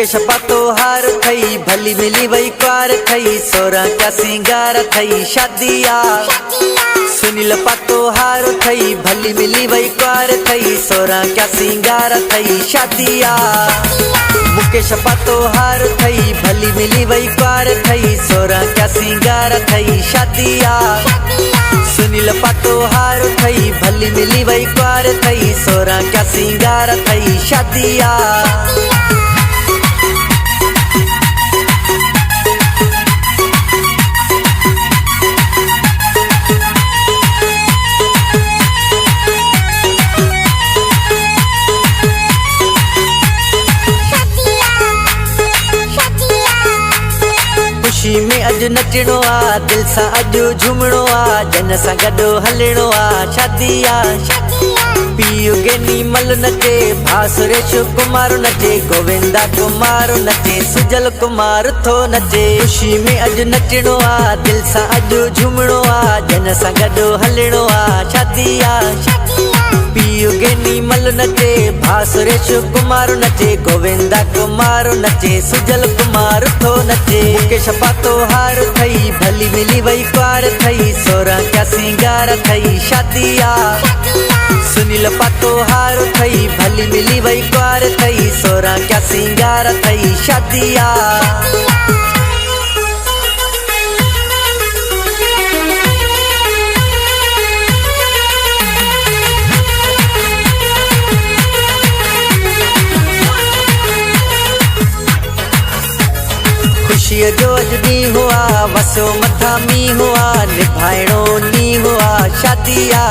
मुकेश पातो हार थई भली मिली वही क्वार थई सोरा क्या सिंगार थई शादिया। सुनील पातो हार थई भली मिली वही क्वार थई सोरा क्या सिंगार थई शादिया। मुकेश पातो हार थई भली मिली वही क्वार थई सोरा क्या सिंगार थई शादिया। सुनील पातो हार थई भली मिली वही क्वार थई सोरा क्या सिंगार थई शादिया। खुशी में अज नचणो आ दिल सा अज झूमणो आ जन सा गडो हलणो आ शादिया। पियो गेनी मल नचे भासुरेश कुमार नचे गोविंदा कुमार नचे सुजल कुमार थो नचे। खुशी में अज नचणो आ दिल सा अज झूमणो आ जन सा गडो हलणो आ शादिया। पियो गेनी मल नचे भासुरेश कुमार नचे गोविंदा कुमार नचे सुजल कुमार थो नचे। मुकेश पातो हार थई भली मिली वही क्वार थई सोरा क्या सिंगार थई शादिया। सुनील पातो हार थई भली मिली वही क्वार थई सोरा क्या सिंगार थई शादिया। खुशी जो अज नी हुआ वसो मथा मी हुआ निभाइणो नी हुआ शादिया।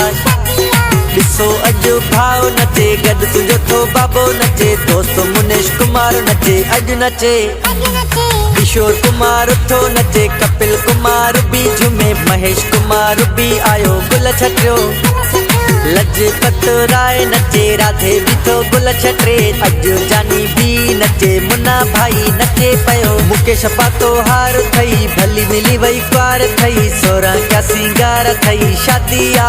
ॾिसो अज भाव नचे गड तुझो थो बाबो नचे दोस्त मुनेश कुमार नचे अज नचे। किशोर कुमार थो नचे कपिल कुमार भी झूमे महेश कुमार भी आयो गुल छटियो। लजपत राय नचे राधे भी थो गुल छटे अज जानी भी नचे मुन्ना भाई नचे पयो। मुकेश पातो हार थई भली मिली वही क्वार थई सोरा क्या सिंगार थई शादिया।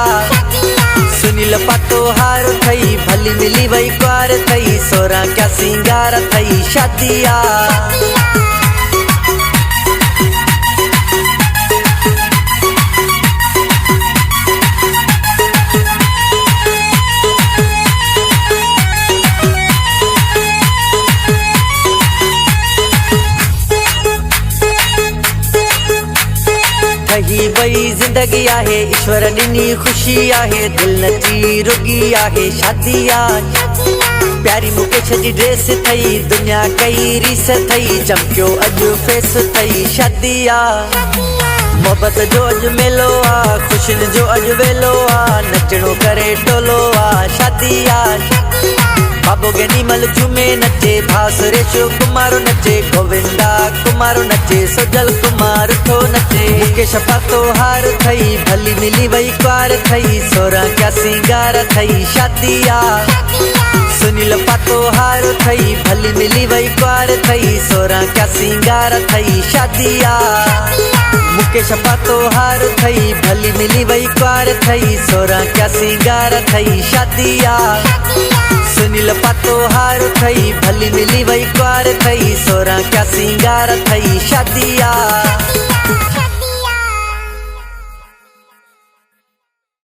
सुनील पातो हार थई भली मिली वही क्वार थई सोरा क्या सिंगार थई शादिया। ठही वही जिंदगी आहे ईश्वर ॾिनी खुशी आहे दिल नची रुगी आहे शादिया। प्यारी मुकेश जी ड्रेस थई दुनिया कई रीस थई चमकियो अज फेस थई शादिया। मोहब्बत जो अज मेलो आ खुशिन जो अज वेलो आ नचणो करे टोलो आ शादिया। बाबो गेनी मल झूमे नचे भासुरेश कुमार नचे गोविंदा कुमार नचे सुजल कुमार थो नचे। मुकेश पातो हार थई भली मिली वही क्वार थई सोरा क्या सिंगार थई शादिया। सुनील पातो हार थई भली मिली वही क्वार थई सोरा क्या सिंगार थई शादिया। मुकेश पातो हार थई भली मिली वही क्वार थई सोरा क्या सिंगार थई शादिया। सुनील पातो हार थई भली मिली वही क्वार थई सोरा क्या सिंगार थई शादिया।